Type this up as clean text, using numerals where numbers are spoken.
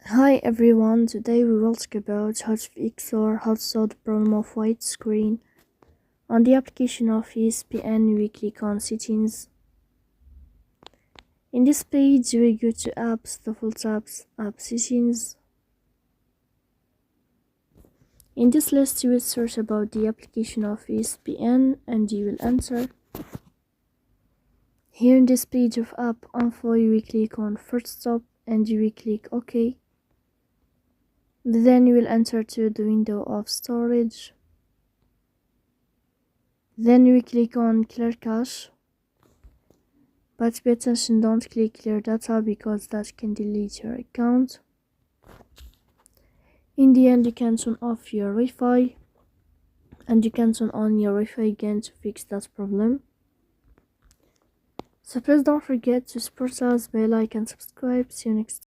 Hi everyone, today we will talk about how to fix or how to solve the problem of white screen. On the application of ESPN, we click on settings. In this page, we go to apps, default apps, app settings. In this list, you will search about the application of ESPN and you will enter. Here in this page of app info, you will click on first stop and you will click OK. Then you will enter to the window of storage. Then you will click on clear cache. But pay attention, don't click clear data because that can delete your account. In the end, you can turn off your Wi-Fi and you can turn on your Wi-Fi again to fix that problem. So please don't forget to support us by like and subscribe. See you next time.